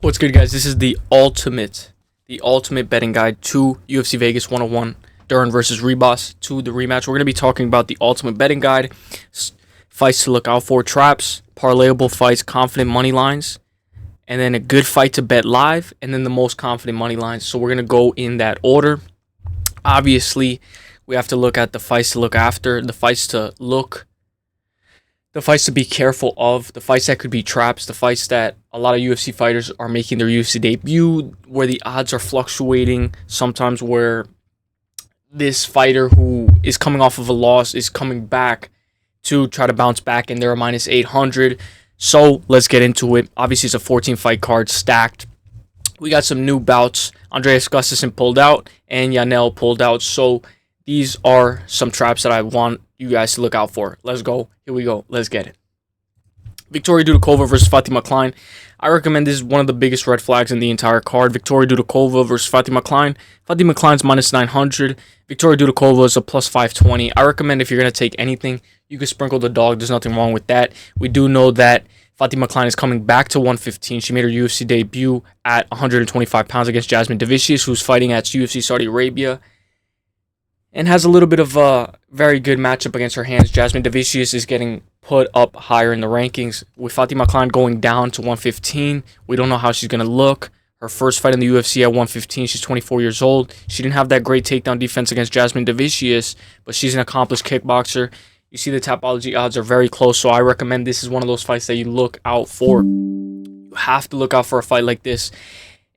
What's good, guys? This is the ultimate betting guide to UFC Vegas 101, Dern versus Ribas, to the rematch. We're going to be talking about the ultimate betting guide, fights to look out for, traps, parlayable fights, confident money lines, and then a good fight to bet live, and then the most confident money lines. So we're going to go in that order. Obviously, we have to look at the fights to look after, the fights to be careful of, the fights that could be traps, the fights that a lot of UFC fighters are making their UFC debut, where the odds are fluctuating, sometimes where this fighter who is coming off of a loss is coming back to try to bounce back, and they're a minus 800. So let's get into it. Obviously, it's a 14-fight card stacked. We got some new bouts. Andreas Gustafsson pulled out, and Yanel pulled out. So these are some traps that I want you guys to look out for. Let's go. Here we go. Let's get it. Victoria Dudakova versus Fatima Klein. I recommend this is one of the biggest red flags in the entire card. Victoria Dudakova versus Fatima Klein. Fatima Klein's minus 900. Victoria Dudakova is a plus 520. I recommend if you're going to take anything, you can sprinkle the dog. There's nothing wrong with that. We do know that Fatima Klein is coming back to 115. She made her UFC debut at 125 pounds against Jasmine Davicius, who's fighting at UFC Saudi Arabia, and has a little bit of a very good matchup against her hands. Jasmine Davicius is getting put up higher in the rankings. With Fatima Klein going down to 115, we don't know how she's going to look. Her first fight in the UFC at 115, she's 24 years old. She didn't have that great takedown defense against Jasmine Davicius, but she's an accomplished kickboxer. You see the Tapology odds are very close, so I recommend this is one of those fights that you look out for. You have to look out for a fight like this,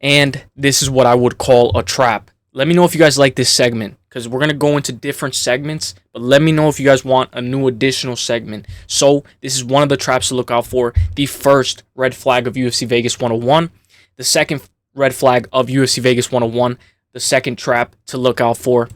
and this is what I would call a trap. Let me know if you guys like this segment, because we're going to go into different segments, but let me know if you guys want a new additional segment. So this is one of the traps to look out for. The first red flag of UFC Vegas 101. The second red flag of UFC Vegas 101. The second trap to look out for.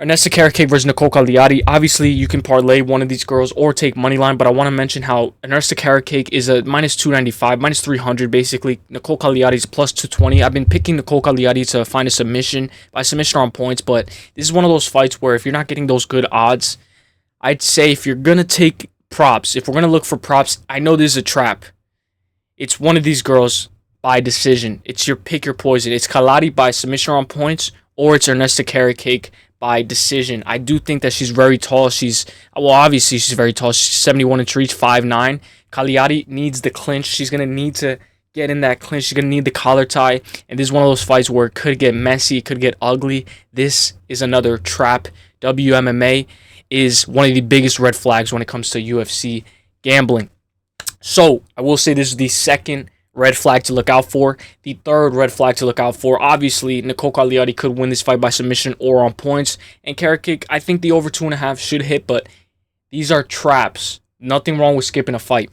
Ernesta Caracate versus Nicole Cagliari. Obviously, you can parlay one of these girls or take money line, but I want to mention how Ernesta Caracate is a minus 295, minus 300 basically. Nicole Cagliari is plus 220. I've been picking Nicole Cagliari to find a submission, by submission on points, but this is one of those fights where if you're not getting those good odds, I'd say if you're going to take props, if we're going to look for props, I know this is a trap. It's one of these girls by decision. It's your pick your poison. It's Cagliari by submission on points, or it's Ernesta Caracate by decision. I do think that she's very tall. Obviously she's very tall. She's 71 inch reach, 5'9". Cagliari needs the clinch. She's going to need to get in that clinch. She's going to need the collar tie. And this is one of those fights where it could get messy. It could get ugly. This is another trap. WMMA is one of the biggest red flags when it comes to UFC gambling. So I will say this is the second red flag to look out for. The third red flag to look out for, obviously, Nicole Cagliari could win this fight by submission or on points. And Caracate, I think the over 2.5 should hit, but these are traps. Nothing wrong with skipping a fight.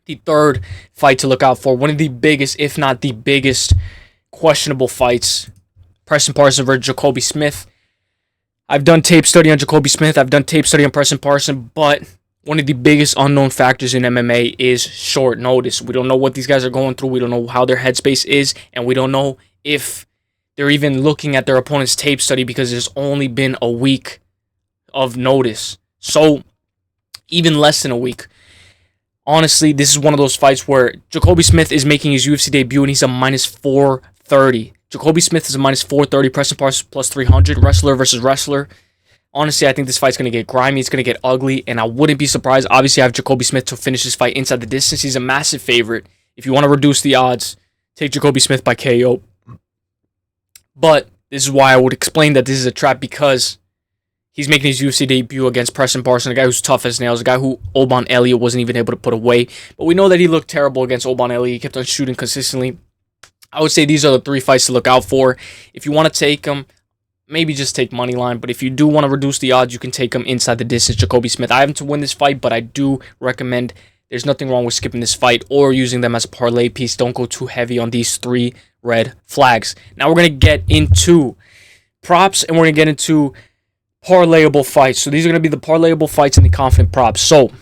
The third fight to look out for, one of the biggest, if not the biggest, questionable fights, Preston Parson versus Jacoby Smith. I've done tape study on Jacoby Smith. I've done tape study on Preston Parson, but one of the biggest unknown factors in MMA is short notice. We don't know what these guys are going through. We don't know how their headspace is, and we don't know if they're even looking at their opponent's tape study because there's only been a week of notice. So, even less than a week. Honestly, this is one of those fights where Jacoby Smith is making his UFC debut, and he's a minus 430. Jacoby Smith is a minus 430. Preston Parsons plus 300. Wrestler versus wrestler. Honestly, I think this fight's going to get grimy. It's going to get ugly, and I wouldn't be surprised. Obviously, I have Jacoby Smith to finish this fight inside the distance. He's a massive favorite. If you want to reduce the odds, take Jacoby Smith by KO. But this is why I would explain that this is a trap, because he's making his UFC debut against Preston Parson, a guy who's tough as nails, a guy who Oban Elliott wasn't even able to put away. But we know that he looked terrible against Oban Elliott. He kept on shooting consistently. I would say these are the three fights to look out for. If you want to take them, maybe just take money line, but if you do want to reduce the odds, you can take him inside the distance. Jacoby Smith, I haven't to win this fight, but I do recommend there's nothing wrong with skipping this fight or using them as a parlay piece. Don't go too heavy on these three red flags. Now we're going to get into props, and we're going to get into parlayable fights. So these are going to be the parlayable fights and the confident props. So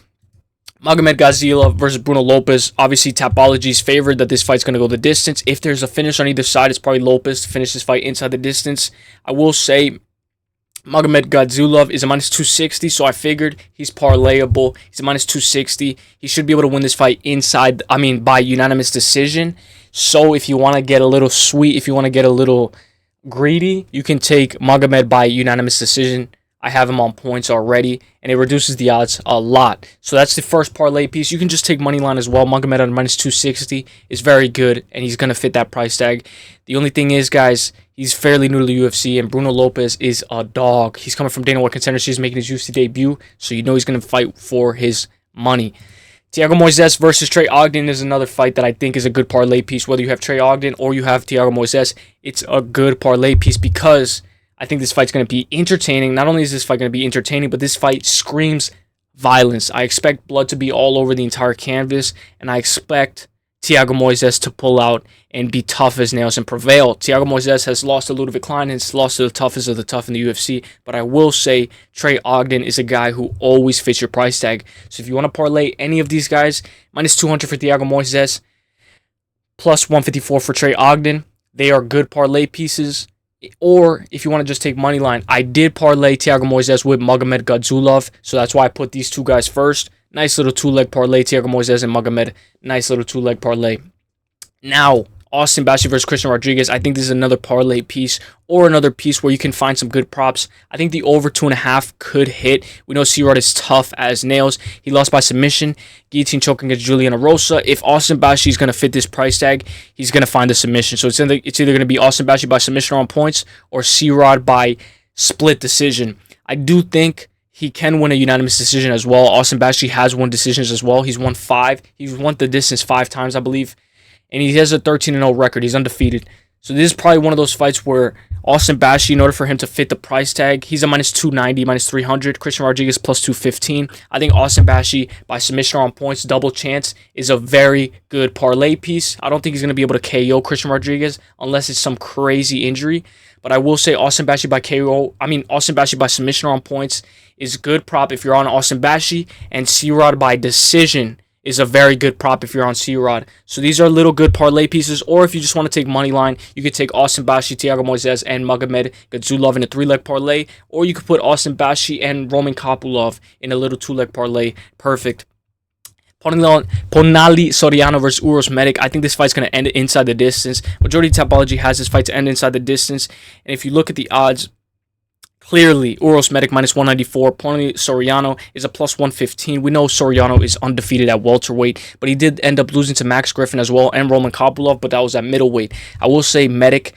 Magomed Gazila versus Bruno Lopez. Obviously, Tapology's favored that this fight's going to go the distance. If there's a finish on either side, it's probably Lopez to finish this fight inside the distance. I will say Magomed Gazilov is a minus 260, so I figured he's parlayable. He's a minus 260. He should be able to win this fight by unanimous decision. So if you want to get a little sweet, if you want to get a little greedy, you can take Magomed by unanimous decision. I have him on points already, and it reduces the odds a lot. So that's the first parlay piece. You can just take money line as well. Magomed on minus 260 is very good, and he's going to fit that price tag. The only thing is, guys, he's fairly new to the UFC, and Bruno Lopez is a dog. He's coming from Dana White Contender Series, making his UFC debut, so you know he's going to fight for his money. Thiago Moises versus Trey Ogden is another fight that I think is a good parlay piece. Whether you have Trey Ogden or you have Thiago Moises, it's a good parlay piece because I think this fight's going to be entertaining. Not only is this fight going to be entertaining, but this fight screams violence. I expect blood to be all over the entire canvas, and I expect Thiago Moises to pull out and be tough as nails and prevail. Thiago Moises has lost to Ludovit Klein and has lost to the toughest of the tough in the UFC, but I will say Trey Ogden is a guy who always fits your price tag. So if you want to parlay any of these guys, minus 200 for Thiago Moises, plus 154 for Trey Ogden, they are good parlay pieces. Or if you want to just take money line, I did parlay Thiago Moises with Magomed Gadzulov, so that's why I put these two guys first. Nice little two-leg parlay, Thiago Moises and Magomed. Nice little two-leg parlay. Now, Austin Bashi versus Christian Rodriguez. I think this is another parlay piece or another piece where you can find some good props. I think the over 2.5 could hit. We know C-Rod is tough as nails. He lost by submission. Guillotine choking against Juliana Rosa. If Austin Bashi is going to fit this price tag, he's going to find the submission. So it's either going to be Austin Bashi by submission on points or C-Rod by split decision. I do think he can win a unanimous decision as well. Austin Bashi has won decisions as well. He's won 5. He's won the distance 5 times, I believe. And he has a 13-0 record. He's undefeated. So this is probably one of those fights where Austin Bashi, in order for him to fit the price tag, he's a minus 290, minus 300. Christian Rodriguez plus 215. I think Austin Bashi by submission on points, double chance, is a very good parlay piece. I don't think he's going to be able to KO Christian Rodriguez unless it's some crazy injury. But I will say Austin Bashi by submission on points is good prop if you're on Austin Bashi, and C-Rod by decision is a very good prop if you're on C-Rod. So these are little good parlay pieces, or if you just want to take money line, you could take Austin Bashi, Thiago Moises, and Magomed Gadzulov in a 3-leg parlay, or you could put Austin Bashi and Roman Kopylov in a little 2-leg parlay. Perfect. Ponali Soriano versus Uros Medic. I think this fight's going to end inside the distance. Majority Tapology has this fight to end inside the distance, and if you look at the odds, clearly, Uros Medic minus 194. Ponali Soriano is a plus 115. We know Soriano is undefeated at welterweight, but he did end up losing to Max Griffin as well and Roman Kopylov, but that was at middleweight. I will say Medic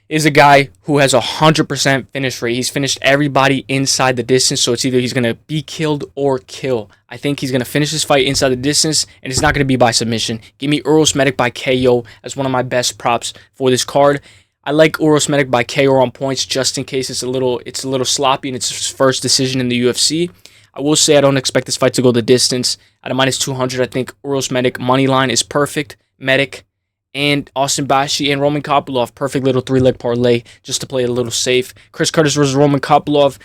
is a guy who has a 100% finish rate. He's finished everybody inside the distance, so it's either he's going to be killed or kill. I think he's going to finish this fight inside the distance, and it's not going to be by submission. Give me Uros Medic by KO as one of my best props for this card. I like Uros Medic by KO on points just in case it's a little sloppy and it's his first decision in the UFC. I will say I don't expect this fight to go the distance. At a minus 200, I think Uros Medic money line is perfect. Medic and Austin Bashi and Roman Kopylov, perfect little 3-leg parlay just to play it a little safe. Chris Curtis versus Roman Kopylov.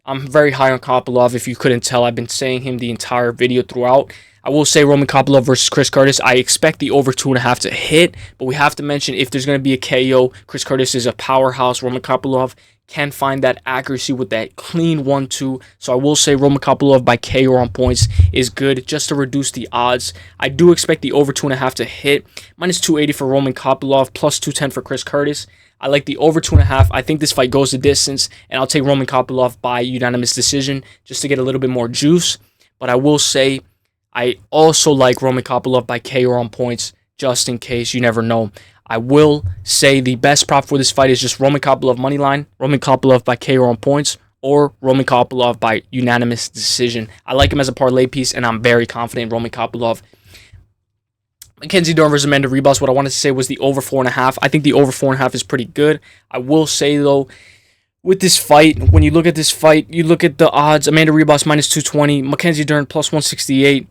I'm very high on Kopylov. If you couldn't tell, I've been saying him the entire video throughout. I will say Roman Kopylov versus Chris Curtis. I expect the over 2.5 to hit, but we have to mention if there's going to be a KO, Chris Curtis is a powerhouse. Roman Kopylov can find that accuracy with that clean 1-2. So I will say Roman Kopylov by KO on points is good just to reduce the odds. I do expect the over 2.5 to hit. Minus 280 for Roman Kopylov, plus 210 for Chris Curtis. I like the over 2.5. I think this fight goes the distance, and I'll take Roman Kopylov by unanimous decision just to get a little bit more juice. But I will say I also like Roman Kopylov by KO on points, just in case. You never know. I will say the best prop for this fight is just Roman Kopylov money line, Roman Kopylov by KO on points, or Roman Kopylov by unanimous decision. I like him as a parlay piece, and I'm very confident in Roman Kopylov. Mackenzie Dern versus Amanda Ribas. What I wanted to say was the over 4.5. I think the over 4.5 is pretty good. I will say, though, with this fight, when you look at this fight, you look at the odds. Amanda Ribas minus 220, Mackenzie Dern plus 168.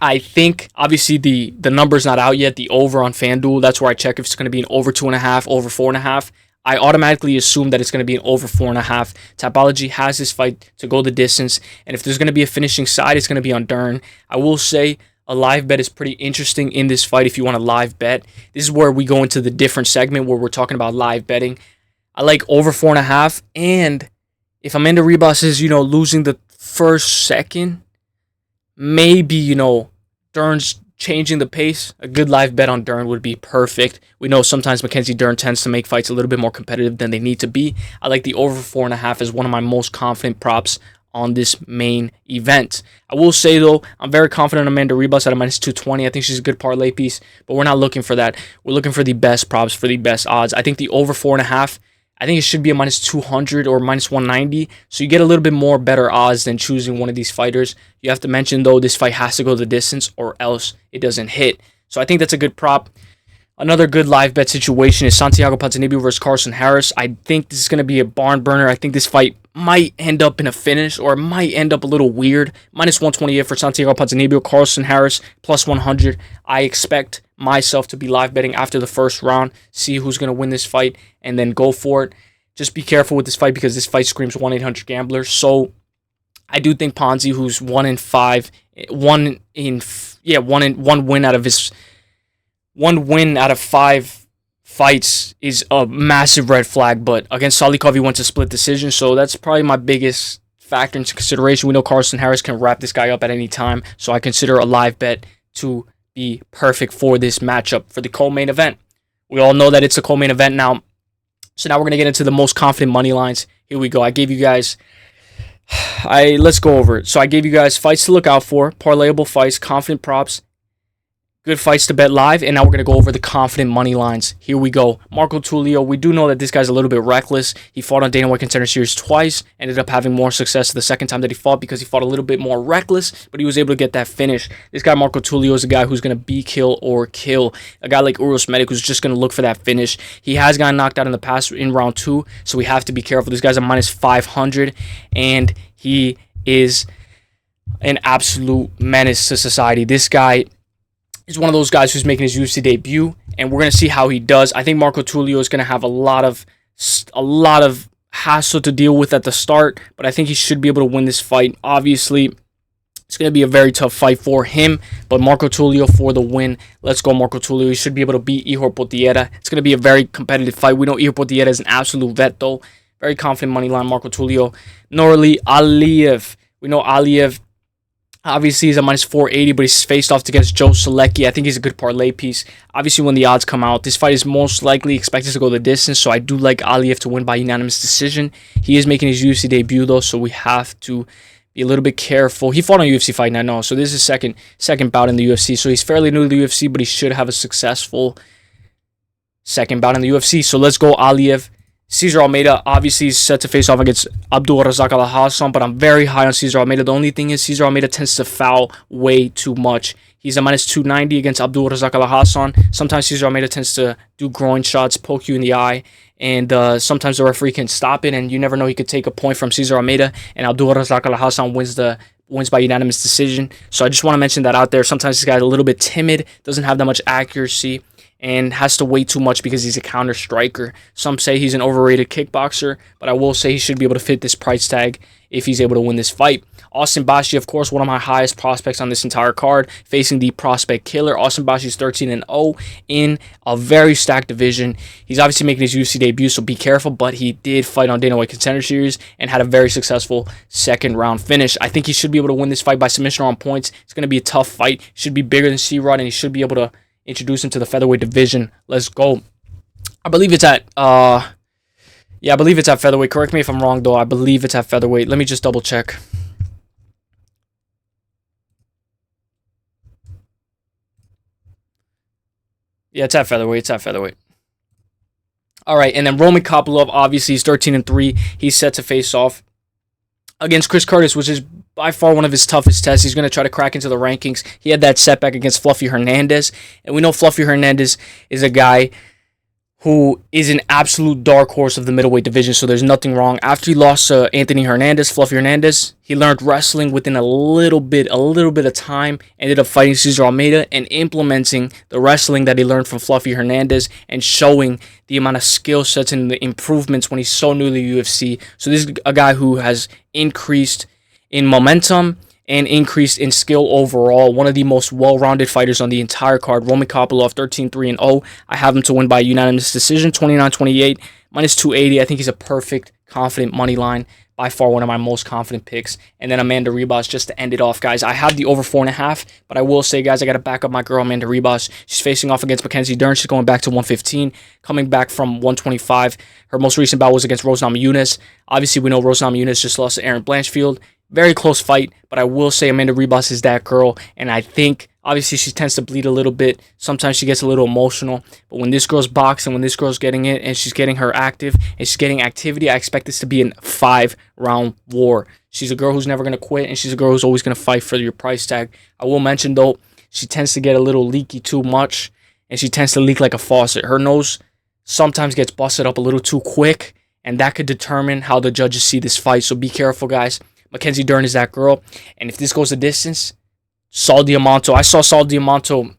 I think, obviously, the number's not out yet, the over on FanDuel. That's where I check if it's going to be an over 2.5, over 4.5. I automatically assume that it's going to be an over 4.5. Tapology has this fight to go the distance, and if there's going to be a finishing side, it's going to be on Dern. I will say a live bet is pretty interesting in this fight if you want a live bet. This is where we go into the different segment where we're talking about live betting. I like over 4.5, and if Amanda Ribas is, losing the first, second, maybe, Dern's changing the pace, a good live bet on Dern would be perfect. We know sometimes Mackenzie Dern tends to make fights a little bit more competitive than they need to be. I like the over 4.5 as one of my most confident props on this main event. I will say, though, I'm very confident in Amanda Ribas at a minus 220. I think she's a good parlay piece, but we're not looking for that. We're looking for the best props, for the best odds. I think the over 4.5, I think it should be a minus 200 or minus 190. So you get a little bit more better odds than choosing one of these fighters. You have to mention, though, this fight has to go the distance or else it doesn't hit. So I think that's a good prop. Another good live bet situation is Santiago Ponzinibbio versus Carlston Harris. I think this is going to be a barn burner. I think this fight might end up in a finish or might end up a little weird. Minus 128 for Santiago Ponzinibbio, Carlston Harris plus 100. I expect myself to be live betting after the first round, see who's going to win this fight, and then go for it. Just be careful with this fight because this fight screams 1-800-GAMBLER. So I do think Ponzi, who's 1 in 5, one win out of his 1 win out of 5 fights is a massive red flag. But against Salikov, he went to split decision, so that's probably my biggest factor into consideration. We know Carlston Harris can wrap this guy up at any time, so I consider a live bet to be perfect for this matchup for the co-main event. We all know that it's a co-main event now. So now we're going to get into the most confident money lines. Here we go. I gave you guys... let's go over it. So I gave you guys fights to look out for, parlayable fights, confident props, good fights to bet live, and now we're going to go over the confident money lines. Here we go. Marco Tulio, we do know that this guy's a little bit reckless. He fought on Dana White Contender Series twice, ended up having more success the second time that he fought because he fought a little bit more reckless, but he was able to get that finish. This guy, Marco Tulio, is a guy who's going to be kill or kill. A guy like Uros Medic who's just going to look for that finish. He has gotten knocked out in the past in round 2, so we have to be careful. This guy's a minus 500, and he is an absolute menace to society. This guy is one of those guys who's making his UFC debut, and we're going to see how he does. I think Marco Tulio is going to have a lot of hassle to deal with at the start, but I think he should be able to win this fight. Obviously, it's going to be a very tough fight for him, but Marco Tulio for the win. Let's go, Marco Tulio. He should be able to beat Ihor Potieria. It's going to be a very competitive fight. We know Ihor Potieria is an absolute vet, though. Very confident money line, Marco Tulio. Nurali Aliev. We know Aliev, obviously, he's a minus 480, but he's faced off against Joe Solecki. I think he's a good parlay piece. Obviously, when the odds come out, this fight is most likely expected to go the distance, so I do like Aliev to win by unanimous decision. He is making his UFC debut, though, so we have to be a little bit careful. He fought on UFC Fight Night, no, so this is his second bout in the UFC, so he's fairly new to the UFC, but he should have a successful second bout in the UFC. So let's go, Aliev. Cesar Almeida obviously is set to face off against Abdul Razak Al Hassan, but I'm very high on Cesar Almeida. The only thing is Cesar Almeida tends to foul way too much. He's a minus 290 against Abdul Razak Al Hassan. Sometimes Cesar Almeida tends to do groin shots, poke you in the eye, and sometimes the referee can stop it, and you never know, he could take a point from Cesar Almeida, and Abdul Razak Al Hassan wins by unanimous decision. So I just want to mention that out there. Sometimes this guy's a little bit timid, doesn't have that much accuracy, and has to wait too much because he's a counter striker. Some say he's an overrated kickboxer, but I will say he should be able to fit this price tag if he's able to win this fight. Austin Bashi, of course, one of my highest prospects on this entire card, facing the prospect killer. Austin Bashi is 13-0 in a very stacked division. He's obviously making his UFC debut, so be careful, but he did fight on Dana White Contender Series and had a very successful second round finish. I think he should be able to win this fight by submission or on points. It's going to be a tough fight. He should be bigger than C-Rod, and he should be able to introduce him to the featherweight division. Let's go. I believe it's at I believe it's at featherweight. Correct me if I'm wrong, though. I believe it's at featherweight. Let me just double check. Yeah, it's at featherweight. It's at featherweight. All right, and then Roman Kopylov, obviously, he's 13-3. He's set to face off against Chris Curtis, which is by far one of his toughest tests. He's going to try to crack into the rankings. He had that setback against Fluffy Hernandez, and we know Fluffy Hernandez is a guy who is an absolute dark horse of the middleweight division, so there's nothing wrong. After he lost to Anthony Hernandez, Fluffy Hernandez, he learned wrestling within a little bit of time, ended up fighting Cesar Almeida and implementing the wrestling that he learned from Fluffy Hernandez and showing the amount of skill sets and the improvements when he's so new to the UFC. So this is a guy who has increased in momentum and increased in skill overall. One of the most well-rounded fighters on the entire card. Roman Kopylov, 13-3-0. I have him to win by unanimous decision, 29-28, minus 280. I think he's a perfect, confident money line by far one of my most confident picks. And then Amanda Ribas just to end it off, guys. I have the over 4.5, but I will say, guys, I got to back up my girl Amanda Ribas. She's facing off against Mackenzie Dern. She's going back to 115, coming back from 125. Her most recent bout was against Rose Namajunas. Obviously, we know Rose Namajunas just lost to Erin Blanchfield. Very close fight, but I will say Amanda Ribas is that girl, and I think, obviously, she tends to bleed a little bit. Sometimes she gets a little emotional, but when this girl's boxing, when this girl's getting it, and she's getting her active, and she's getting activity, I expect this to be a 5-round war. She's a girl who's never going to quit, and she's a girl who's always going to fight for your price tag. I will mention, though, she tends to get a little leaky too much, and she tends to leak like a faucet. Her nose sometimes gets busted up a little too quick, and that could determine how the judges see this fight, so be careful, guys. Mackenzie Dern is that girl, and if this goes the distance, Saul Diamanto. I saw Saul Diamanto.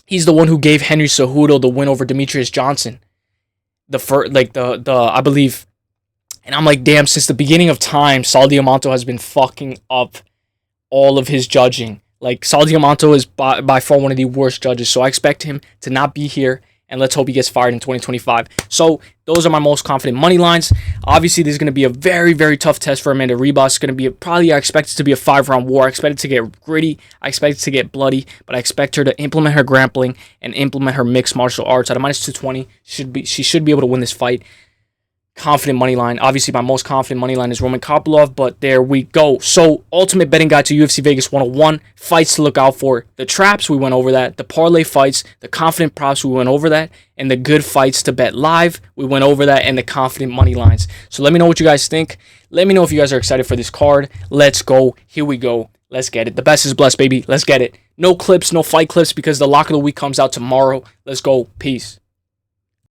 He's the one who gave Henry Cejudo the win over Demetrius Johnson. I believe, and I'm like, damn, since the beginning of time, Saul Diamanto has been fucking up all of his judging. Like, Saul Diamanto is by far one of the worst judges, so I expect him to not be here, and let's hope he gets fired in 2025. So those are my most confident money lines. Obviously, this is going to be a very, very tough test for Amanda Ribas. It's going to be I expect it to be a 5-round war. I expect it to get gritty. I expect it to get bloody, but I expect her to implement her grappling and implement her mixed martial arts. At a minus 220, she should be able to win this fight. Confident money line. Obviously, my most confident money line is Roman Kopylov, but there we go. So, ultimate betting guide to UFC Vegas 101. Fights to look out for. The traps, we went over that. The parlay fights, the confident props, we went over that. And the good fights to bet live, we went over that. And the confident money lines. So, let me know what you guys think. Let me know if you guys are excited for this card. Let's go. Here we go. Let's get it. The best is blessed, baby. Let's get it. No clips, no fight clips, because the lock of the week comes out tomorrow. Let's go. Peace.